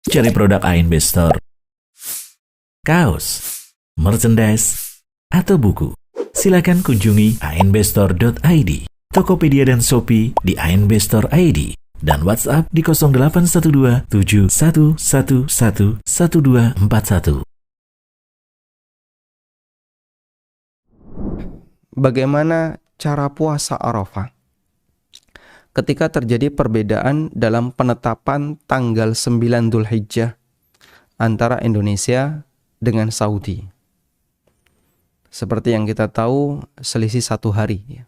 Cari produk ANB Store, kaos, merchandise, atau buku. Silakan kunjungi anbstore.id, Tokopedia dan Shopee di ANB Store ID, dan WhatsApp di 0812 7111 1241. Bagaimana cara puasa Arafah ketika terjadi perbedaan dalam penetapan tanggal 9 Dzulhijjah antara Indonesia dengan Saudi? Seperti yang kita tahu, selisih 1 hari.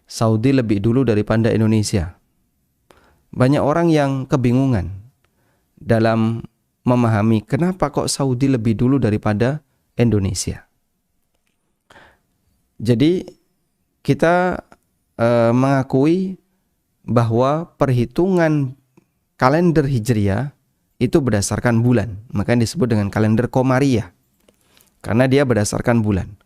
Saudi lebih dulu daripada Indonesia. Banyak orang yang kebingungan dalam memahami kenapa kok Saudi lebih dulu daripada Indonesia. Jadi kita mengakui bahwa perhitungan kalender Hijriah itu berdasarkan bulan, makanya disebut dengan kalender Qamariyah karena dia berdasarkan bulan.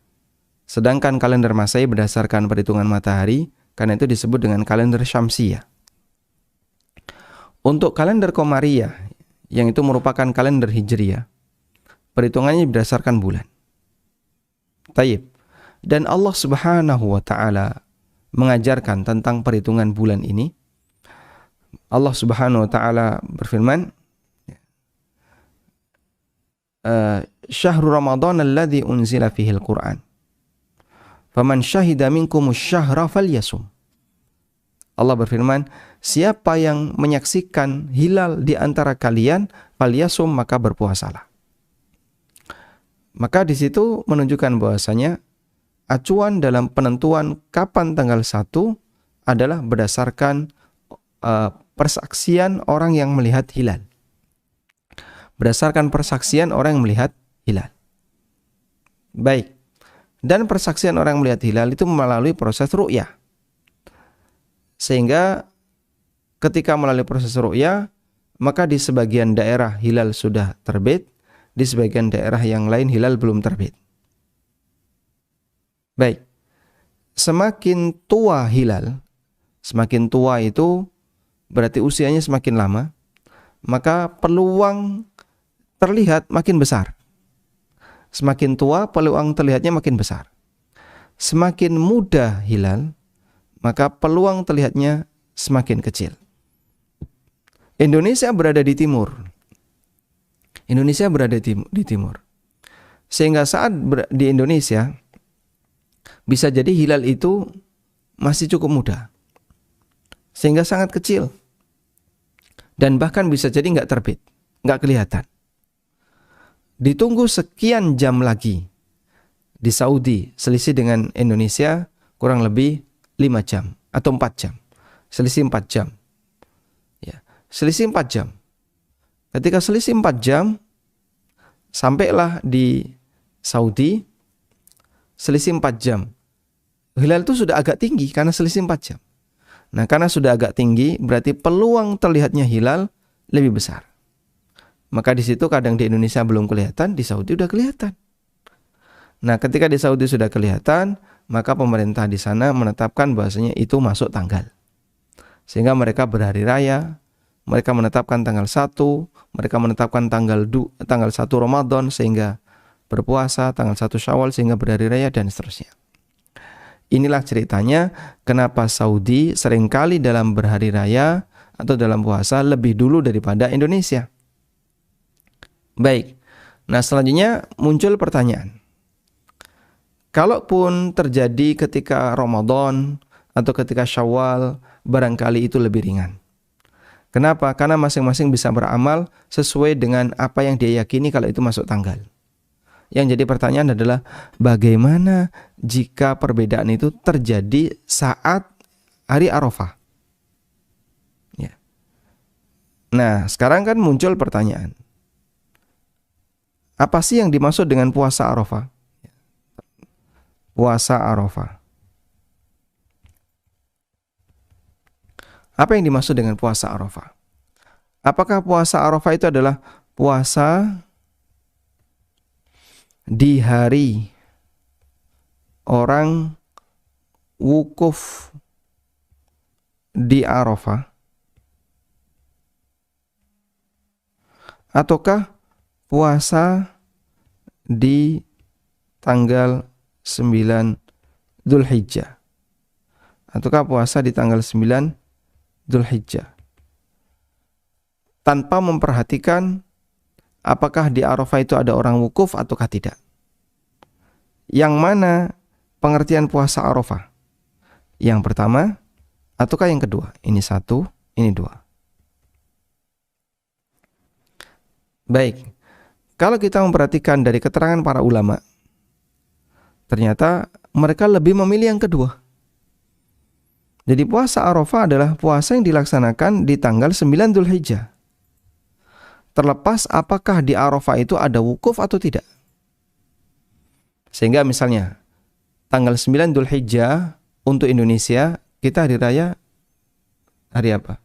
Sedangkan kalender Masehi berdasarkan perhitungan matahari, karena itu disebut dengan kalender Syamsiyah. Untuk kalender Qamariyah yang itu merupakan kalender Hijriah, perhitungannya berdasarkan bulan. Taib. Dan Allah Subhanahu wa taala mengajarkan tentang perhitungan bulan ini. Allah Subhanahu wa taala berfirman, "Syahrul Ramadan alladzi unzila fihi al-Qur'an. Faman syahida minkumus syahra falyasum." Allah berfirman, siapa yang menyaksikan hilal di antara kalian, falyasum, maka berpuasalah. Maka di situ menunjukkan bahwasanya acuan dalam penentuan kapan tanggal 1 adalah berdasarkan persaksian orang yang melihat hilal. Berdasarkan persaksian orang yang melihat hilal. Baik. Dan persaksian orang yang melihat hilal itu melalui proses ru'yah. Sehingga ketika melalui proses ru'yah, maka di sebagian daerah hilal sudah terbit, di sebagian daerah yang lain hilal belum terbit. Baik, semakin tua hilal, semakin tua itu berarti usianya semakin lama, maka peluang terlihat makin besar. Semakin tua, peluang terlihatnya makin besar. Semakin muda hilal, maka peluang terlihatnya semakin kecil. Indonesia berada di timur. Indonesia berada di timur. Sehingga saat di Indonesia, bisa jadi hilal itu masih cukup muda, sehingga sangat kecil, dan bahkan bisa jadi nggak terbit, nggak kelihatan. Ditunggu sekian jam lagi di Saudi, selisih dengan Indonesia kurang lebih 5 jam atau 4 jam, selisih 4 jam. Ya, selisih 4 jam. Ketika selisih 4 jam, sampailah di Saudi. Selisih 4 jam. Hilal itu sudah agak tinggi karena selisih 4 jam. Nah, karena sudah agak tinggi, berarti peluang terlihatnya hilal lebih besar. Maka di situ kadang di Indonesia belum kelihatan, di Saudi sudah kelihatan. Nah, ketika di Saudi sudah kelihatan, maka pemerintah di sana menetapkan bahwasanya itu masuk tanggal. Sehingga mereka berhari raya, mereka menetapkan tanggal 1, mereka menetapkan tanggal 1 Ramadan sehingga berpuasa, tanggal 1 Syawal sehingga berhari raya, dan seterusnya. Inilah ceritanya kenapa Saudi seringkali dalam berhari raya atau dalam puasa lebih dulu daripada Indonesia. Baik, nah selanjutnya muncul pertanyaan. Kalaupun terjadi ketika Ramadan atau ketika Syawal, barangkali itu lebih ringan. Kenapa? Karena masing-masing bisa beramal sesuai dengan apa yang dia yakini kalau itu masuk tanggal. Yang jadi pertanyaan adalah bagaimana jika perbedaan itu terjadi saat hari Arafah? Ya. Nah, sekarang kan muncul pertanyaan. Apa sih yang dimaksud dengan puasa Arafah? Puasa Arafah. Apa yang dimaksud dengan puasa Arafah? Apakah puasa Arafah itu adalah puasa di hari orang wukuf di Arafah, ataukah puasa di tanggal 9 Dzulhijjah, ataukah puasa di tanggal 9 Dzulhijjah, tanpa memperhatikan apakah di Arafah itu ada orang wukuf ataukah tidak. Yang mana pengertian puasa Arafah? Yang pertama ataukah yang kedua? Ini satu, ini dua. Baik, kalau kita memperhatikan dari keterangan para ulama, ternyata mereka lebih memilih yang kedua. Jadi puasa Arafah adalah puasa yang dilaksanakan di tanggal 9 Dzulhijjah. Terlepas apakah di Arafah itu ada wukuf atau tidak. Sehingga misalnya tanggal 9 Dzulhijjah untuk Indonesia, kita hari raya hari apa?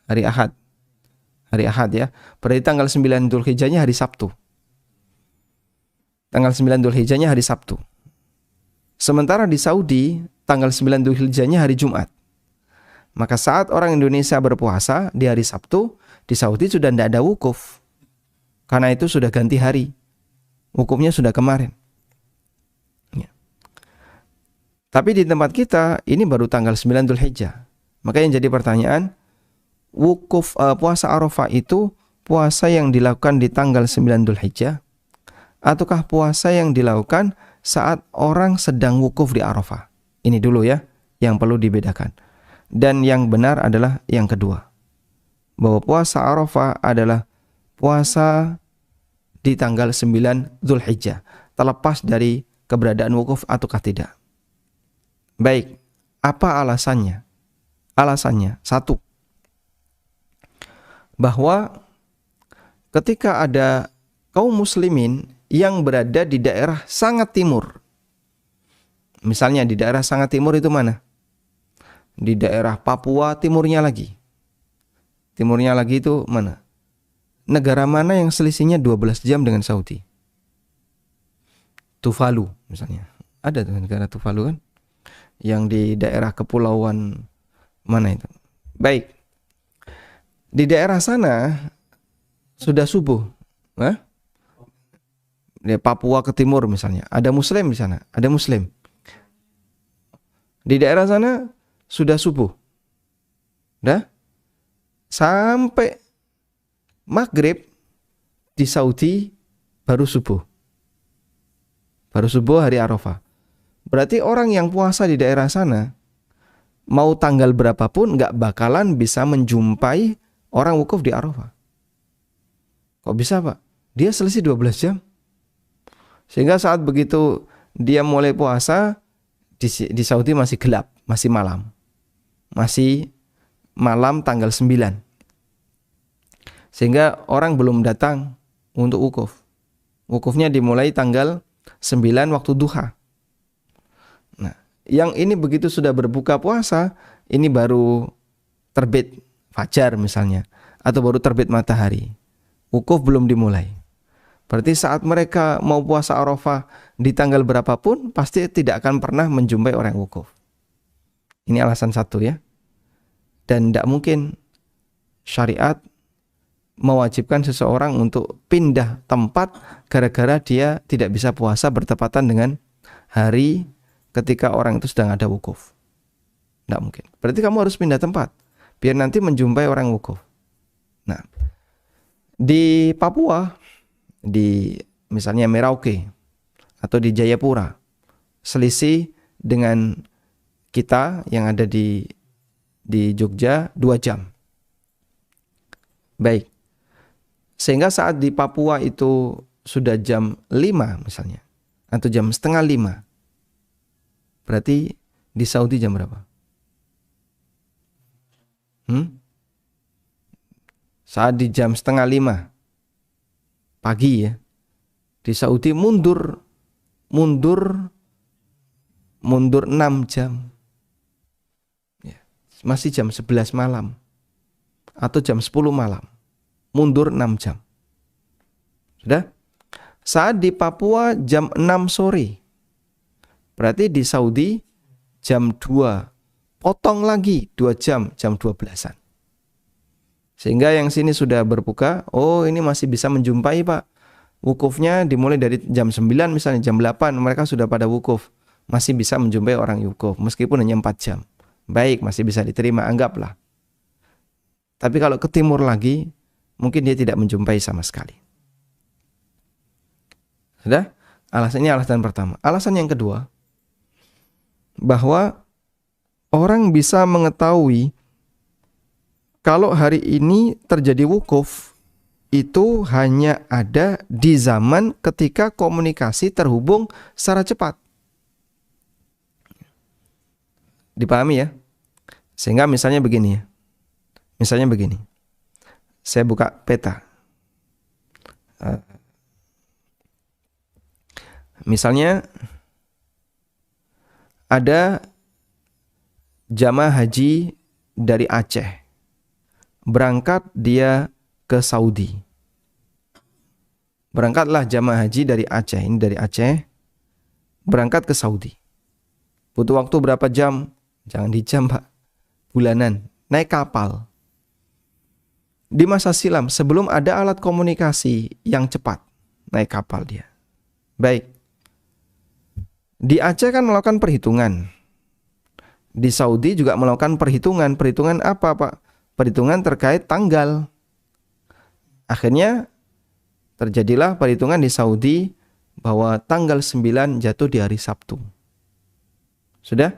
Hari Ahad. Hari Ahad ya. Berarti tanggal 9 Dzulhijjahnya hari Sabtu. Tanggal 9 Dzulhijjahnya hari Sabtu. Sementara di Saudi, tanggal 9 Dzulhijjahnya hari Jumat. Maka saat orang Indonesia berpuasa di hari Sabtu, di Saudi sudah tidak ada wukuf. Karena itu sudah ganti hari. Wukufnya sudah kemarin. Ya. Tapi di tempat kita, ini baru tanggal 9 Dzulhijjah. Maka yang jadi pertanyaan, wukuf puasa Arafah itu puasa yang dilakukan di tanggal 9 Dzulhijjah, ataukah puasa yang dilakukan saat orang sedang wukuf di Arafah? Ini dulu ya, yang perlu dibedakan. Dan yang benar adalah yang kedua, bahwa puasa Arafah adalah puasa di tanggal 9 Dzulhijjah, terlepas dari keberadaan wukuf ataukah tidak. Baik, apa alasannya? Alasannya, satu, bahwa ketika ada kaum muslimin yang berada di daerah sangat timur, misalnya di daerah sangat timur itu mana? Di daerah Papua timurnya lagi. Timurnya lagi itu mana? Negara mana yang selisihnya 12 jam dengan Saudi? Tuvalu misalnya. Ada tuh negara Tuvalu kan? Yang di daerah kepulauan mana itu? Baik. Di daerah sana sudah subuh. Di Papua ke timur misalnya. Ada muslim di sana. Ada muslim. Di daerah sana sudah subuh. Sampai maghrib di Saudi baru subuh. Baru subuh hari Arafah. Berarti orang yang puasa di daerah sana, mau tanggal berapapun gak bakalan bisa menjumpai orang wukuf di Arafah. Kok bisa Pak? Dia selisih 12 jam. Sehingga saat begitu dia mulai puasa, di Saudi masih gelap, masih malam. Masih malam tanggal 9. Sehingga orang belum datang untuk wukuf. Wukufnya dimulai tanggal 9 waktu duha. Nah, yang ini begitu sudah berbuka puasa, ini baru terbit fajar misalnya, atau baru terbit matahari. Wukuf belum dimulai. Berarti saat mereka mau puasa Arafah di tanggal berapapun, pasti tidak akan pernah menjumpai orang wukuf. Ini alasan satu ya. Dan tidak mungkin syariat mewajibkan seseorang untuk pindah tempat gara-gara dia tidak bisa puasa bertepatan dengan hari ketika orang itu sedang ada wukuf. Tidak mungkin. Berarti kamu harus pindah tempat biar nanti menjumpai orang wukuf. Nah, di Papua, di misalnya Merauke atau di Jayapura, selisih dengan kita yang ada di Jogja 2 jam. Baik. Sehingga saat di Papua itu sudah jam 5 misalnya, atau jam setengah 5. Berarti di Saudi jam berapa? Saat di jam setengah 5 pagi ya. Di Saudi mundur 6 jam. Ya, masih jam 11 malam atau jam 10 malam. Mundur 6 jam. Sudah? Saat di Papua jam 6 sore. Berarti di Saudi jam 2. Potong lagi 2 jam, jam 12-an. Sehingga yang sini sudah berbuka, oh ini masih bisa menjumpai Pak. Wukufnya dimulai dari jam 9 misalnya, jam 8 mereka sudah pada wukuf. Masih bisa menjumpai orang wukuf, meskipun hanya 4 jam. Baik, masih bisa diterima, anggaplah. Tapi kalau ke timur lagi, mungkin dia tidak menjumpai sama sekali. Sudah? Alasannya alasan pertama. Alasan yang kedua, bahwa orang bisa mengetahui kalau hari ini terjadi wukuf itu hanya ada di zaman ketika komunikasi terhubung secara cepat. Dipahami ya? Sehingga misalnya begini ya. Misalnya begini. Saya buka peta. Misalnya ada jamaah haji dari Aceh. Berangkat dia ke Saudi. Berangkatlah jamaah haji dari Aceh. Ini dari Aceh. Berangkat ke Saudi. Butuh waktu berapa jam? Jangan di jam Pak. Bulanan. Naik kapal. Di masa silam, sebelum ada alat komunikasi yang cepat, naik kapal dia. Baik. Di Aceh kan melakukan perhitungan. Di Saudi juga melakukan perhitungan. Perhitungan apa Pak? Perhitungan terkait tanggal. Akhirnya terjadilah perhitungan di Saudi bahwa tanggal 9 jatuh di hari Sabtu. Sudah?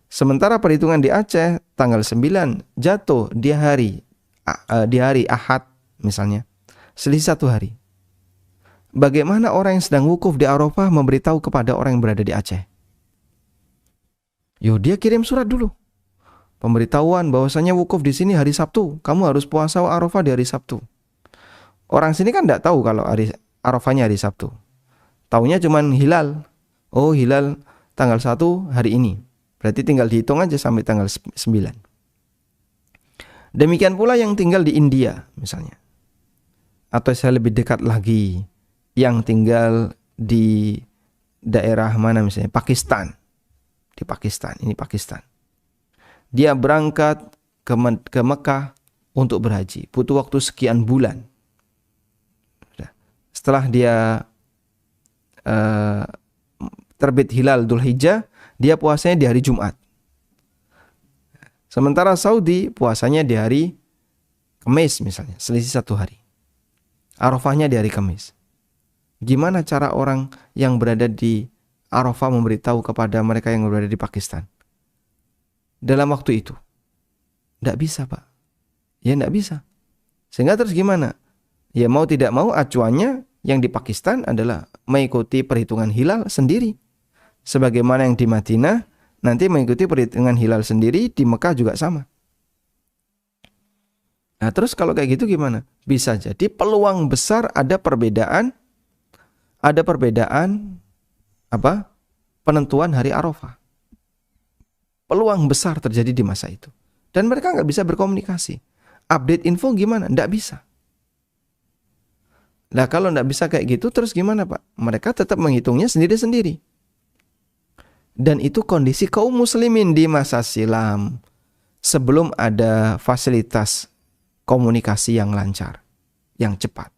Sementara perhitungan di Aceh tanggal 9 jatuh di hari Ahad misalnya. Selisih 1 hari. Bagaimana orang yang sedang wukuf di Arafah memberitahu kepada orang yang berada di Aceh? Dia kirim surat dulu. Pemberitahuan bahwasanya wukuf di sini hari Sabtu. Kamu harus puasa Arafah di hari Sabtu. Orang sini kan tidak tahu kalau hari Arafahnya hari Sabtu. Taunya cuman hilal. Oh, hilal tanggal 1 hari ini. Berarti tinggal dihitung aja sampai tanggal 9. Demikian pula yang tinggal di India misalnya. Atau saya lebih dekat lagi, yang tinggal di daerah mana misalnya, Pakistan. Di Pakistan, ini Pakistan. Dia berangkat ke Mekah untuk berhaji. Butuh waktu sekian bulan. Setelah dia terbit hilal Dzulhijjah, dia puasanya di hari Jumat. Sementara Saudi puasanya di hari Kamis misalnya, selisih 1 hari. Arafahnya di hari Kamis. Gimana cara orang yang berada di Arafah memberitahu kepada mereka yang berada di Pakistan dalam waktu itu? Tidak bisa Pak. Ya tidak bisa. Sehingga terus gimana? Ya mau tidak mau acuannya yang di Pakistan adalah mengikuti perhitungan hilal sendiri. Sebagaimana yang di Madinah nanti mengikuti perhitungan hilal sendiri, di Mekah juga sama. Nah terus kalau kayak gitu gimana? Bisa jadi peluang besar ada perbedaan penentuan hari Arafah. Peluang besar terjadi di masa itu. Dan mereka nggak bisa berkomunikasi. Update info gimana? Nggak bisa. Nah kalau nggak bisa kayak gitu terus gimana Pak? Mereka tetap menghitungnya sendiri-sendiri. Dan itu kondisi kaum muslimin di masa silam. Sebelum ada fasilitas komunikasi yang lancar, yang cepat.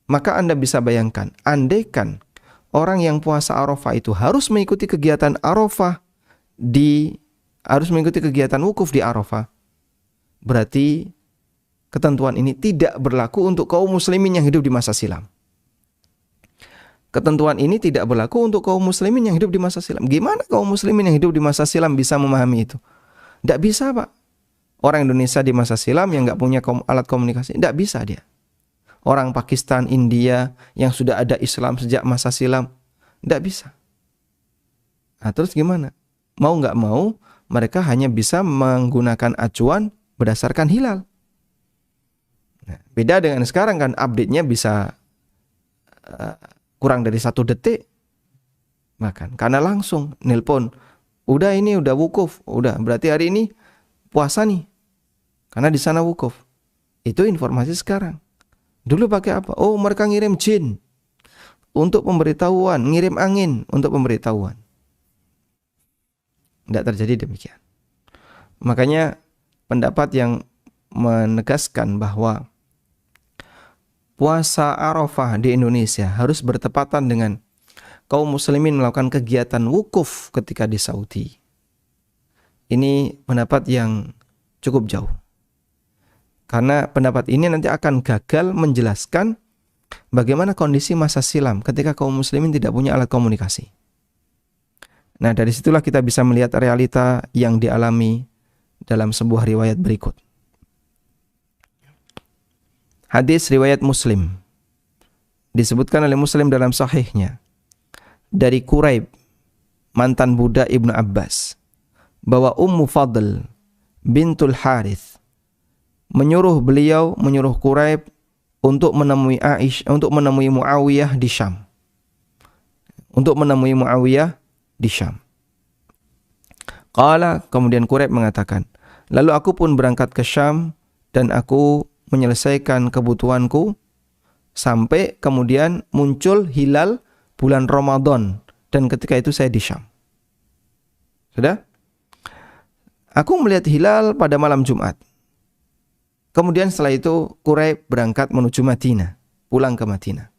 Maka Anda bisa bayangkan, andaikan orang yang puasa Arafah itu harus mengikuti kegiatan Arafah harus mengikuti kegiatan wukuf di Arafah, berarti ketentuan ini tidak berlaku untuk kaum muslimin yang hidup di masa silam. Ketentuan ini tidak berlaku untuk kaum muslimin yang hidup di masa silam. Gimana kaum muslimin yang hidup di masa silam bisa memahami itu? Tidak bisa Pak. Orang Indonesia di masa silam yang nggak punya alat komunikasi, tidak bisa dia. Orang Pakistan, India yang sudah ada Islam sejak masa silam, tidak bisa. Nah terus gimana? Mau nggak mau, mereka hanya bisa menggunakan acuan berdasarkan hilal. Nah, beda dengan sekarang kan, update-nya bisa kurang dari 1 detik. Bahkan karena langsung nelpon, udah ini udah wukuf, udah berarti hari ini puasa nih. Karena di sana wukuf. Itu informasi sekarang. Dulu pakai apa? Oh, mereka ngirim jin untuk pemberitahuan, ngirim angin untuk pemberitahuan. Tidak terjadi demikian. Makanya pendapat yang menegaskan bahwa puasa Arafah di Indonesia harus bertepatan dengan kaum muslimin melakukan kegiatan wukuf ketika di Saudi. Ini pendapat yang cukup jauh. Karena pendapat ini nanti akan gagal menjelaskan bagaimana kondisi masa silam ketika kaum muslimin tidak punya alat komunikasi. Nah, dari situlah kita bisa melihat realita yang dialami dalam sebuah riwayat berikut. Hadis riwayat Muslim. Disebutkan oleh Muslim dalam sahihnya. Dari Quraib, mantan budak Ibnu Abbas, bahwa Ummu Fadl bintul Harith menyuruh Quraib untuk menemui Muawiyah di Syam. Qala, kemudian Quraib mengatakan, lalu aku pun berangkat ke Syam dan aku menyelesaikan kebutuhanku sampai kemudian muncul hilal bulan Ramadan dan ketika itu saya di Syam. Sudah? Aku melihat hilal pada malam Jumat. Kemudian setelah itu Quraib berangkat menuju Madinah, pulang ke Madinah.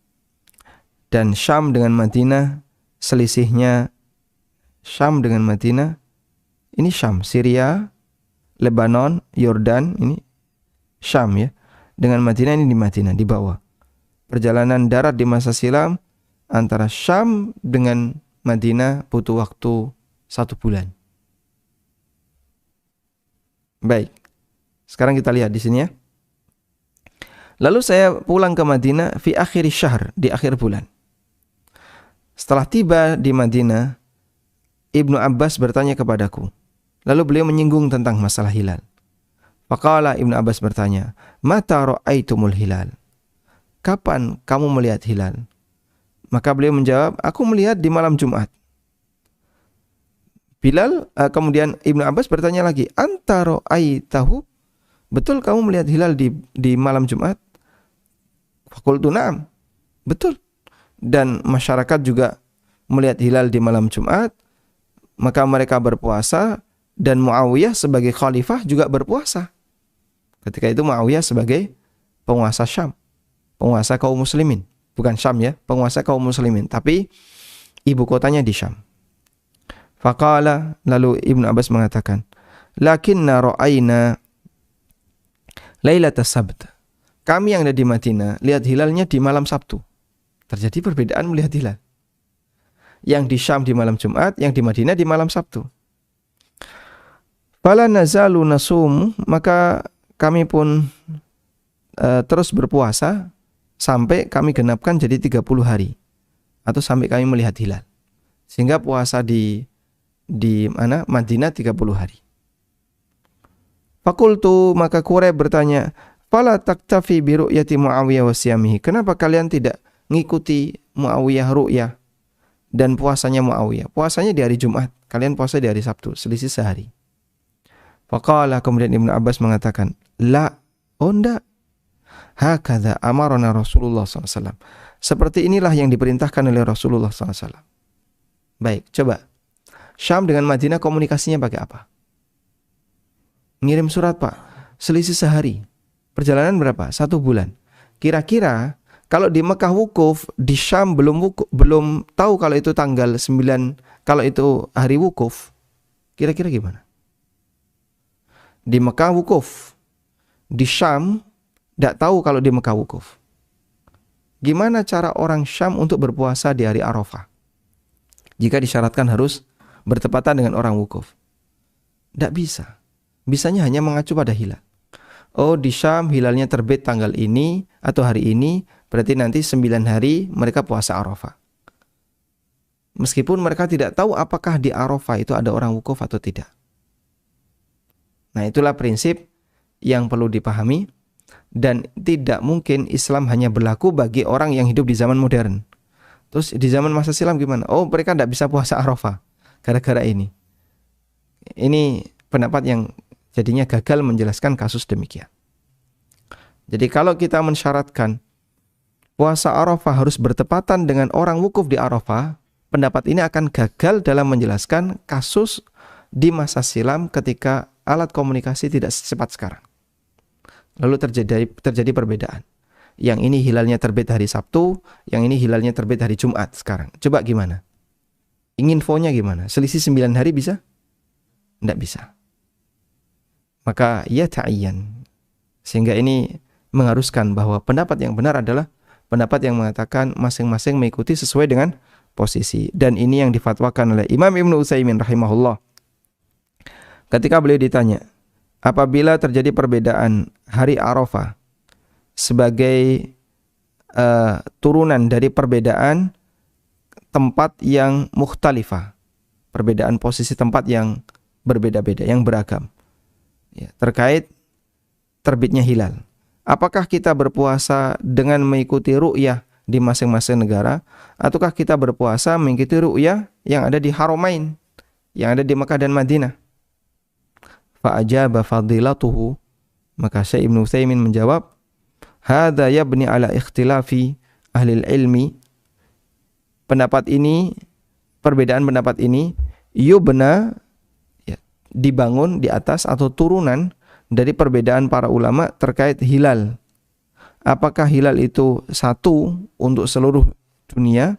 Dan Syam dengan Madinah selisihnya Syam dengan Madinah, ini Syam, Syria, Lebanon, Yordan, ini Syam ya. Dengan Madinah ini di Madinah, di bawah. Perjalanan darat di masa silam antara Syam dengan Madinah butuh waktu 1 bulan. Baik. Sekarang kita lihat di sini ya. Lalu saya pulang ke Madinah fi akhir syahr, di akhir bulan. Setelah tiba di Madinah, Ibnu Abbas bertanya kepadaku. Lalu beliau menyinggung tentang masalah hilal. Faqala, Ibnu Abbas bertanya, "Mata ra'aitumul hilal?" Kapan kamu melihat hilal? Maka beliau menjawab, aku melihat di malam Jumat. Kemudian Ibnu Abbas bertanya lagi, anta ra'aitahu? Betul kamu melihat hilal di malam Jumat? Faqultu na'am. Betul. Dan masyarakat juga melihat hilal di malam Jumat, maka mereka berpuasa dan Muawiyah sebagai khalifah juga berpuasa. Ketika itu Muawiyah sebagai penguasa Syam, penguasa kaum muslimin. Bukan Syam ya, penguasa kaum muslimin. Tapi ibu kotanya di Syam. Faqala, lalu Ibnu Abbas mengatakan, lakinna ra'ayna lailatas sabt. Kami yang ada di Madinah lihat hilalnya di malam Sabtu. Terjadi perbedaan melihat hilal. Yang di Syam di malam Jumat, yang di Madinah di malam Sabtu. Fala nazalu nasum, maka kami pun terus berpuasa sampai kami genapkan jadi 30 hari atau sampai kami melihat hilal. Sehingga puasa di Madinah 30 hari. Fakultu, maka Quraib bertanya, fala taktafi bi ru'yati Muawiyah wa siyamihi. Kenapa kalian tidak ngikuti Muawiyah ru'yah dan puasanya Muawiyah? Puasanya di hari Jumat, kalian puasa di hari Sabtu, selisih sehari. Faqala, kemudian Ibnu Abbas mengatakan, la, oh enggak. Hakadha amarana Rasulullah SAW. Seperti inilah yang diperintahkan oleh Rasulullah SAW. Baik, coba. Syam dengan Madinah komunikasinya pakai apa? Ngirim surat, Pak. Selisih sehari. Perjalanan berapa? 1 bulan. Kira-kira kalau di Mekah wukuf, di Syam belum tahu kalau itu tanggal 9, kalau itu hari wukuf. Kira-kira gimana? Di Mekah wukuf. Di Syam tidak tahu kalau di Mekah wukuf. Gimana cara orang Syam untuk berpuasa di hari Arafah? Jika disyaratkan harus bertepatan dengan orang wukuf. Tidak bisa. Bisanya hanya mengacu pada hilal. Oh, di Syam hilalnya terbit tanggal ini atau hari ini, berarti nanti 9 hari mereka puasa Arafah. Meskipun mereka tidak tahu apakah di Arafah itu ada orang wukuf atau tidak. Nah, itulah prinsip yang perlu dipahami. Dan tidak mungkin Islam hanya berlaku bagi orang yang hidup di zaman modern. Terus di zaman masa silam gimana? Oh, mereka tidak bisa puasa Arafah gara-gara ini. Ini pendapat yang jadinya gagal menjelaskan kasus demikian. Jadi kalau kita mensyaratkan puasa Arafah harus bertepatan dengan orang wukuf di Arafah, pendapat ini akan gagal dalam menjelaskan kasus di masa silam ketika alat komunikasi tidak secepat sekarang. Lalu terjadi perbedaan. Yang ini hilalnya terbit hari Sabtu, yang ini hilalnya terbit hari Jumat sekarang. Coba gimana? Infonya gimana? Selisih 9 hari bisa? Tidak bisa. Maka ya ta'ayyan. Sehingga ini mengharuskan bahwa pendapat yang benar adalah pendapat yang mengatakan masing-masing mengikuti sesuai dengan posisi. Dan ini yang difatwakan oleh Imam Ibnu Utsaimin rahimahullah. Ketika beliau ditanya, apabila terjadi perbedaan hari Arafah sebagai turunan dari perbedaan tempat yang mukhtalifah, perbedaan posisi tempat yang berbeda-beda, yang beragam, ya, terkait terbitnya hilal. Apakah kita berpuasa dengan mengikuti ru'yah di masing-masing negara, ataukah kita berpuasa mengikuti ru'yah yang ada di Haramain, yang ada di Makkah dan Madinah? Fa'ajaba fadilatuhu, maka Syekh Ibnu Utsaimin menjawab, hadza yabni ala ikhtilafi ahli ilmi. Pendapat ini, perbedaan pendapat ini yubna, ya, dibangun di atas atau turunan dari perbedaan para ulama terkait hilal. Apakah hilal itu satu untuk seluruh dunia,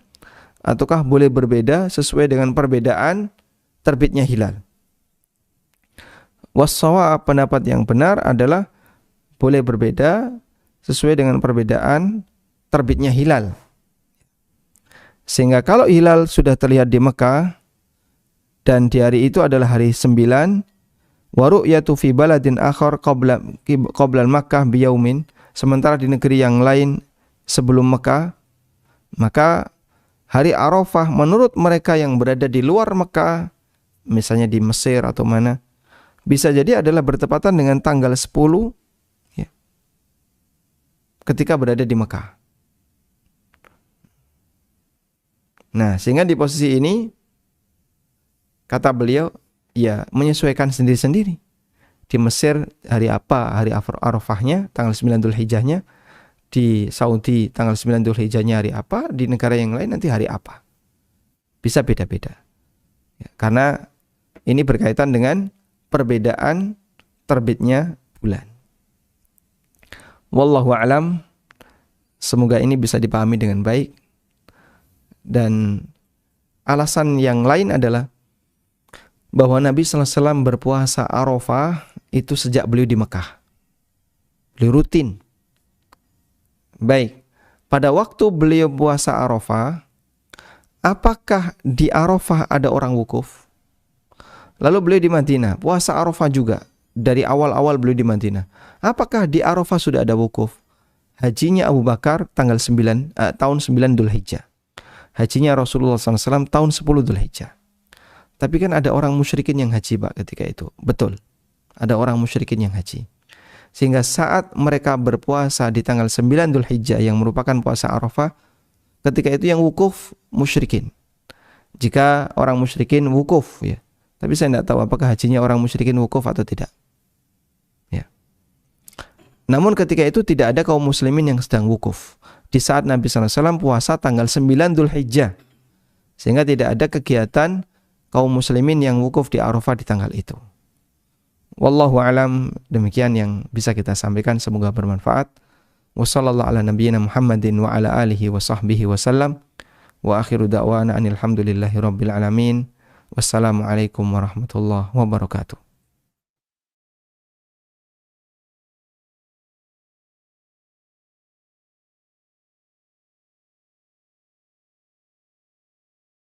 ataukah boleh berbeda sesuai dengan perbedaan terbitnya hilal? Wassawab, pendapat yang benar adalah boleh berbeda sesuai dengan perbedaan terbitnya hilal. Sehingga kalau hilal sudah terlihat di Mekah dan di hari itu adalah hari 9, wa ru'yatu fi baladin akhar qabla Makkah biyaumin, sementara di negeri yang lain sebelum Mekah, maka hari Arafah menurut mereka yang berada di luar Mekah, misalnya di Mesir atau mana, bisa jadi adalah bertepatan dengan tanggal 10, ya, ketika berada di Mekah. Nah, sehingga di posisi ini kata beliau, ya menyesuaikan sendiri-sendiri. Di Mesir hari apa? Hari Arafahnya, tanggal 9 Dzulhijjahnya. Di Saudi tanggal 9 Dzulhijjahnya hari apa? Di negara yang lain nanti hari apa? Bisa beda-beda. Ya, karena ini berkaitan dengan perbedaan terbitnya bulan. Wallahu a'lam. Semoga ini bisa dipahami dengan baik. Dan alasan yang lain adalah bahwa Nabi SAW berpuasa Arafah itu sejak beliau di Mekah. Beliau rutin. Baik, pada waktu beliau puasa Arafah, apakah di Arafah ada orang wukuf? Lalu beliau di Madinah, puasa Arafah juga. Dari awal-awal beliau di Madinah. Apakah di Arafah sudah ada wukuf? Hajinya Abu Bakar tahun 9 Dzulhijjah. Hajinya Rasulullah SAW tahun 10 Dzulhijjah. Tapi kan ada orang musyrikin yang haji, Pak, ketika itu. Betul. Ada orang musyrikin yang haji. Sehingga saat mereka berpuasa di tanggal 9 Dzulhijjah yang merupakan puasa Arafah, ketika itu yang wukuf musyrikin. Jika orang musyrikin wukuf, ya. Tapi saya tidak tahu apakah hajinya orang musyrikin wukuf atau tidak. Ya. Namun ketika itu tidak ada kaum muslimin yang sedang wukuf. Di saat Nabi SAW puasa tanggal 9 Dzulhijjah. Sehingga tidak ada kegiatan kaum muslimin yang wukuf di Arafah di tanggal itu. Wallahu alam, demikian yang bisa kita sampaikan, semoga bermanfaat. Wassallallahu ala nabiyyina Muhammadin wa ala alihi wa sahbihi wasallam. Wa akhiru da'wana anil hamdulillahi rabbil alamin. Wassalamualaikum warahmatullahi wabarakatuh.